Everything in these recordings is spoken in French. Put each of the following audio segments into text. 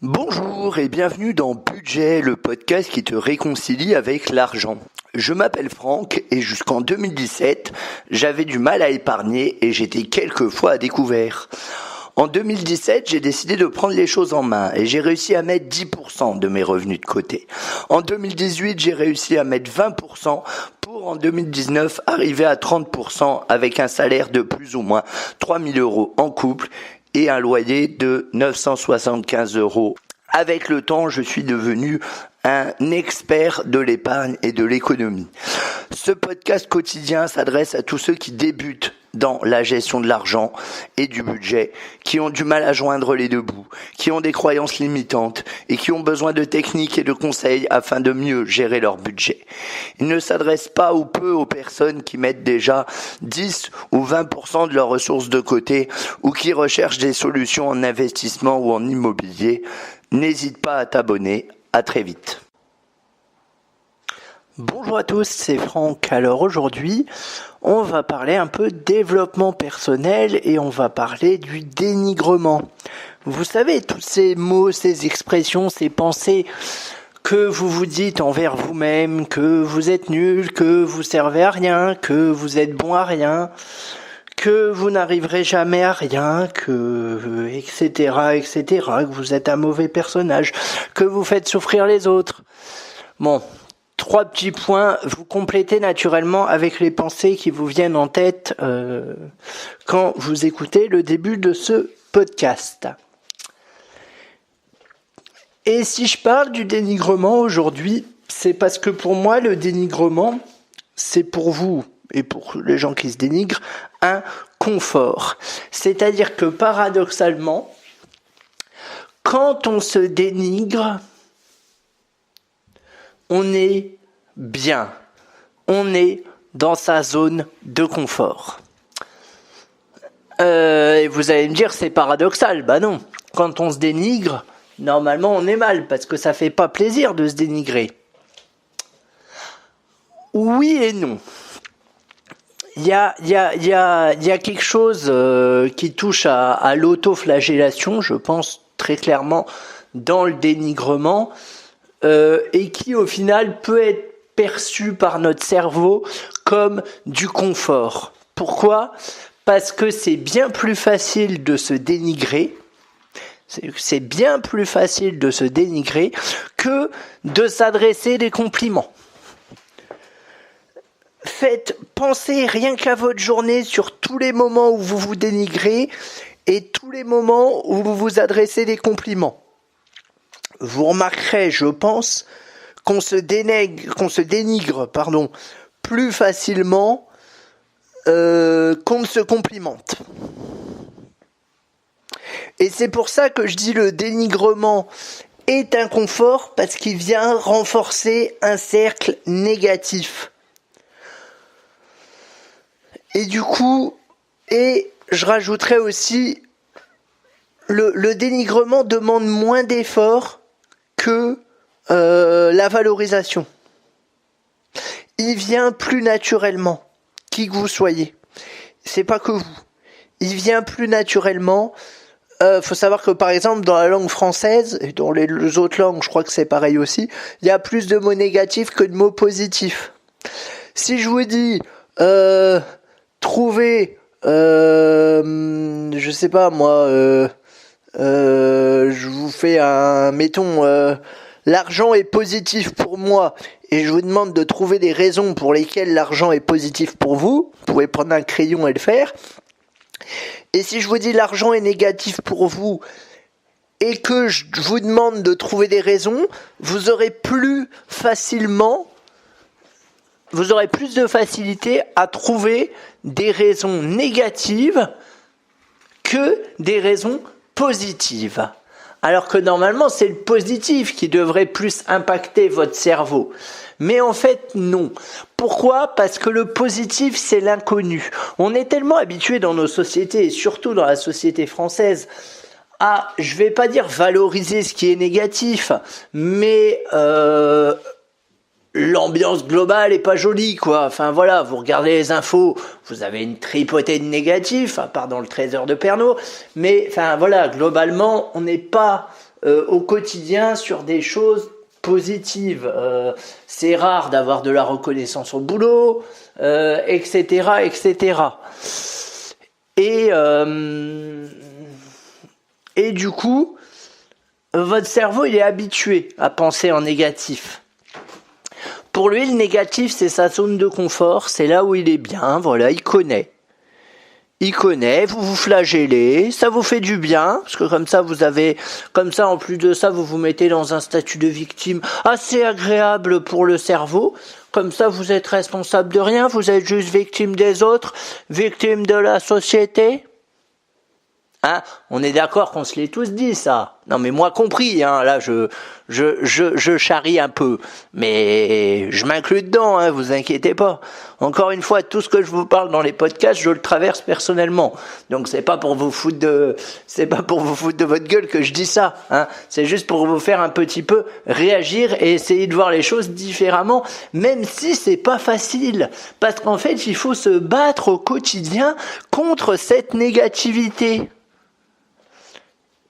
Bonjour et bienvenue dans Budget, le podcast qui te réconcilie avec l'argent. Je m'appelle Franck et jusqu'en 2017, j'avais du mal à épargner et j'étais quelquefois à découvert. En 2017, j'ai décidé de prendre les choses en main et j'ai réussi à mettre 10% de mes revenus de côté. En 2018, j'ai réussi à mettre 20% pour en 2019 arriver à 30% avec un salaire de plus ou moins 3 000 € en couple et un loyer de 975 €. Avec le temps, je suis devenu un expert de l'épargne et de l'économie. Ce podcast quotidien s'adresse à tous ceux qui débutent dans la gestion de l'argent et du budget, qui ont du mal à joindre les deux bouts, qui ont des croyances limitantes et qui ont besoin de techniques et de conseils afin de mieux gérer leur budget. Il ne s'adresse pas ou peu aux personnes qui mettent déjà 10 ou 20% de leurs ressources de côté ou qui recherchent des solutions en investissement ou en immobilier. N'hésite pas à t'abonner. À très vite. Bonjour à tous, c'est Franck. Alors aujourd'hui, on va parler un peu de développement personnel et on va parler du dénigrement. Vous savez, tous ces mots, ces expressions, ces pensées que vous vous dites envers vous-même, que vous êtes nul, que vous servez à rien, que vous êtes bon à rien, que vous n'arriverez jamais à rien, que etc., que vous êtes un mauvais personnage, que vous faites souffrir les autres. Bon, 3 petits points, vous complétez naturellement avec les pensées qui vous viennent en tête quand vous écoutez le début de ce podcast. Et si je parle du dénigrement aujourd'hui, c'est parce que pour moi, le dénigrement, c'est pour vous et pour les gens qui se dénigrent, un confort. C'est-à-dire que paradoxalement, quand on se dénigre, on est bien. On est dans sa zone de confort. Et vous allez me dire, c'est paradoxal. Bah non. Quand on se dénigre, normalement on est mal, parce que ça fait pas plaisir de se dénigrer. Oui et non. Il y a quelque chose qui touche à l'autoflagellation, je pense très clairement, dans le dénigrement, et qui au final peut être perçu par notre cerveau comme du confort. Pourquoi ? Parce que c'est bien plus facile de se dénigrer, c'est bien plus facile de se dénigrer que de s'adresser des compliments. Pensez rien qu'à votre journée sur tous les moments où vous vous dénigrez et tous les moments où vous vous adressez des compliments. Vous remarquerez, je pense, qu'on se dénigre, plus facilement qu'on ne se complimente. Et c'est pour ça que je dis le dénigrement est un confort, parce qu'il vient renforcer un cercle négatif. Et du coup, je rajouterais aussi, le dénigrement demande moins d'efforts que la valorisation. Il vient plus naturellement, qui que vous soyez. C'est pas que vous. Il vient plus naturellement. Faut savoir que par exemple dans la langue française et dans les autres langues, je crois que c'est pareil aussi, il y a plus de mots négatifs que de mots positifs. Si je vous dis trouver, je sais pas moi, je vous fais l'argent est positif pour moi et je vous demande de trouver des raisons pour lesquelles l'argent est positif pour vous, vous pouvez prendre un crayon et le faire. Et si je vous dis l'argent est négatif pour vous et que je vous demande de trouver des raisons, vous aurez plus de facilité à trouver des raisons négatives que des raisons positives. Alors que normalement, c'est le positif qui devrait plus impacter votre cerveau. Mais en fait, non. Pourquoi ? Parce que le positif, c'est l'inconnu. On est tellement habitué dans nos sociétés, et surtout dans la société française, à, je vais pas dire valoriser ce qui est négatif, mais l'ambiance globale est pas jolie, quoi. Enfin voilà, vous regardez les infos, vous avez une tripotée de négatifs, à part dans le trésor de Pernod, mais enfin voilà, globalement, on n'est pas au quotidien sur des choses positives. C'est rare d'avoir de la reconnaissance au boulot, etc., etc. Et du coup, votre cerveau, il est habitué à penser en négatif. Pour lui, le négatif, c'est sa zone de confort, c'est là où il est bien, voilà, il connaît. Vous vous flagellez, ça vous fait du bien, parce que comme ça, en plus de ça, vous vous mettez dans un statut de victime assez agréable pour le cerveau. Comme ça, vous êtes responsable de rien, vous êtes juste victime des autres, victime de la société. Hein, on est d'accord qu'on se l'est tous dit, ça. Non, mais moi compris, hein, là, je charrie un peu. Mais je m'inclus dedans, hein, vous inquiétez pas. Encore une fois, tout ce que je vous parle dans les podcasts, je le traverse personnellement. Donc c'est pas pour vous foutre de votre gueule que je dis ça, hein. C'est juste pour vous faire un petit peu réagir et essayer de voir les choses différemment, même si c'est pas facile. Parce qu'en fait, il faut se battre au quotidien contre cette négativité.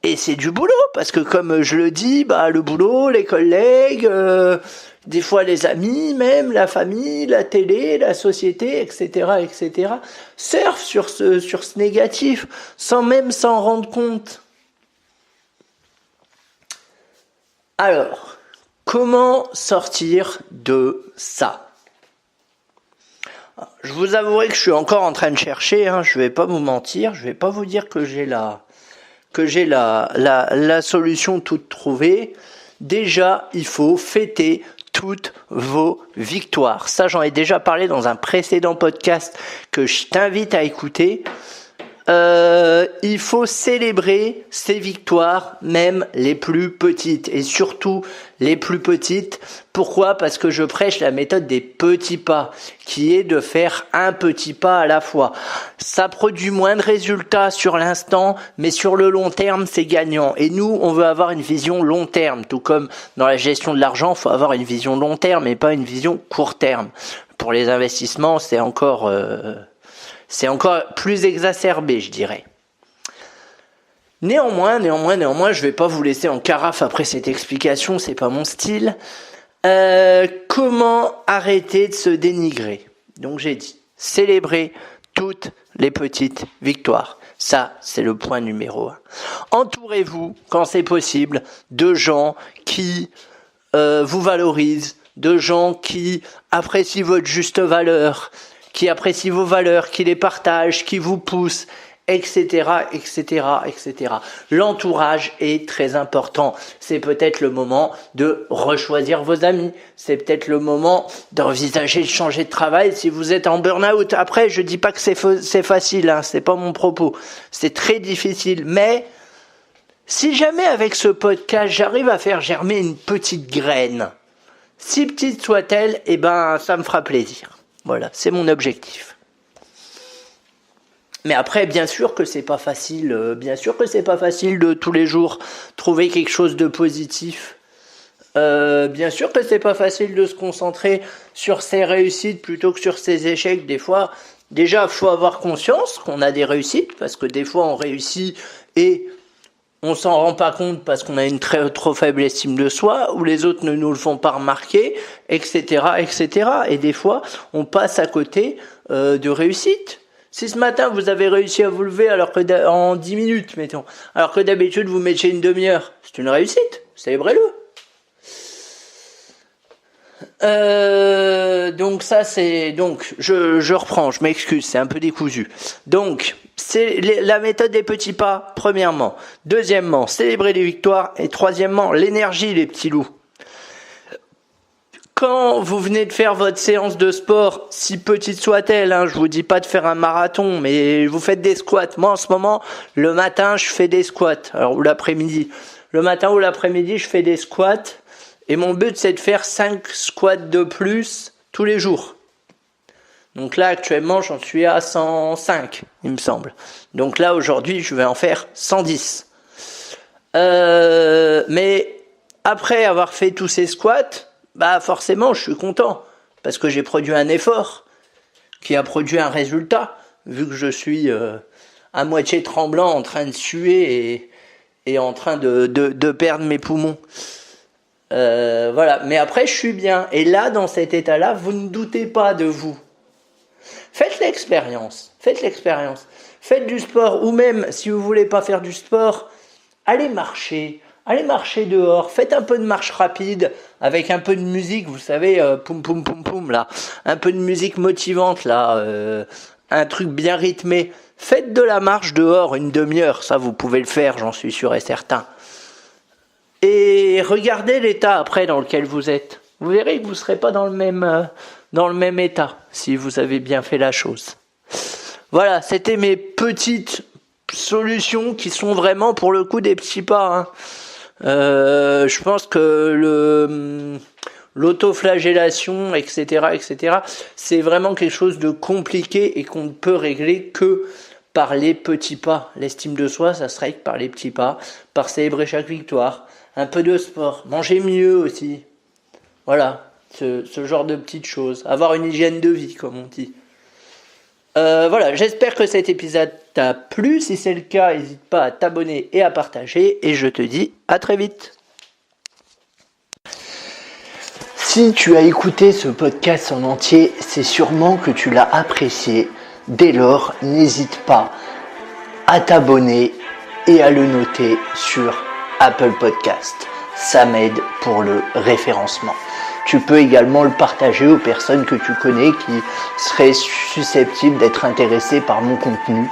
Et c'est du boulot, parce que comme je le dis, le boulot, les collègues, des fois les amis, même la famille, la télé, la société, etc., etc., surfent sur ce négatif, sans même s'en rendre compte. Alors, comment sortir de ça ? Je vous avouerai que je suis encore en train de chercher, hein, je vais pas vous mentir, je vais pas vous dire que j'ai la solution toute trouvée. Déjà, il faut fêter toutes vos victoires. Ça, j'en ai déjà parlé dans un précédent podcast que je t'invite à écouter. Il faut célébrer ces victoires, même les plus petites, et surtout les plus petites. Pourquoi ? Parce que je prêche la méthode des petits pas, qui est de faire un petit pas à la fois. Ça produit moins de résultats sur l'instant, mais sur le long terme, c'est gagnant. Et nous, on veut avoir une vision long terme, tout comme dans la gestion de l'argent, il faut avoir une vision long terme et pas une vision court terme. Pour les investissements, c'est encore plus exacerbé, je dirais. Néanmoins, je vais pas vous laisser en carafe après cette explication, c'est pas mon style. Comment arrêter de se dénigrer ? Donc j'ai dit, célébrer toutes les petites victoires. Ça, c'est le point numéro 1. Entourez-vous, quand c'est possible, de gens qui vous valorisent, de gens qui apprécient votre juste valeur, qui apprécient vos valeurs, qui les partagent, qui vous poussent, etc., etc., etc. L'entourage est très important. C'est peut-être le moment de rechoisir vos amis. C'est peut-être le moment d'envisager de changer de travail si vous êtes en burn-out. Après, je dis pas que c'est facile, hein, c'est pas mon propos. C'est très difficile, mais si jamais avec ce podcast, j'arrive à faire germer une petite graine, si petite soit-elle, ça me fera plaisir. Voilà, c'est mon objectif. Mais après, bien sûr que c'est pas facile de tous les jours trouver quelque chose de positif. Bien sûr que c'est pas facile de se concentrer sur ses réussites plutôt que sur ses échecs. Des fois, déjà, faut avoir conscience qu'on a des réussites, parce que des fois, on réussit et on s'en rend pas compte parce qu'on a une trop faible estime de soi, ou les autres ne nous le font pas remarquer, etc., etc. Et des fois, on passe à côté de réussite. Si ce matin, vous avez réussi à vous lever en 10 minutes, mettons, alors que d'habitude, vous mettiez une demi-heure, c'est une réussite, célébrez-le. Donc ça c'est je reprends, je m'excuse, c'est un peu décousu. Donc c'est la méthode des petits pas, premièrement. Deuxièmement, célébrer les victoires. Et troisièmement, l'énergie, les petits loups. Quand vous venez de faire votre séance de sport, si petite soit-elle, je vous dis pas de faire un marathon, mais vous faites des squats. Moi en ce moment, le matin je fais des squats, ou l'après-midi. Le matin ou l'après-midi je fais des squats. Et mon but, c'est de faire 5 squats de plus tous les jours. Donc là, actuellement, j'en suis à 105, il me semble. Donc là, aujourd'hui, je vais en faire 110. Mais après avoir fait tous ces squats, forcément, je suis content. Parce que j'ai produit un effort qui a produit un résultat. Vu que je suis à moitié tremblant, en train de suer et en train de perdre mes poumons. Voilà, mais après je suis bien. Et là, dans cet état-là, vous ne doutez pas de vous. Faites l'expérience. Faites du sport, ou même si vous voulez pas faire du sport, allez marcher dehors, faites un peu de marche rapide avec un peu de musique, vous savez, poum poum poum poum là, un peu de musique motivante là, un truc bien rythmé. Faites de la marche dehors une demi-heure, ça vous pouvez le faire, j'en suis sûr et certain. Et regardez l'état après dans lequel vous êtes. Vous verrez que vous ne serez pas dans le même état si vous avez bien fait la chose. Voilà, c'était mes petites solutions qui sont vraiment pour le coup des petits pas. Je pense que l'autoflagellation, etc., c'est vraiment quelque chose de compliqué et qu'on ne peut régler que par les petits pas. L'estime de soi, ça se règle par les petits pas, par célébrer chaque victoire, un peu de sport, manger mieux aussi. Voilà, ce genre de petites choses. Avoir une hygiène de vie, comme on dit. Voilà, j'espère que cet épisode t'a plu. Si c'est le cas, n'hésite pas à t'abonner et à partager. Et je te dis à très vite. Si tu as écouté ce podcast en entier, c'est sûrement que tu l'as apprécié. Dès lors, n'hésite pas à t'abonner et à le noter sur Apple Podcast. Ça m'aide pour le référencement. Tu peux également le partager aux personnes que tu connais qui seraient susceptibles d'être intéressées par mon contenu.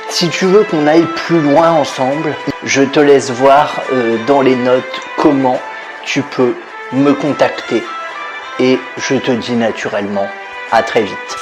Si tu veux qu'on aille plus loin ensemble, je te laisse voir dans les notes comment tu peux me contacter. Et je te dis naturellement à très vite.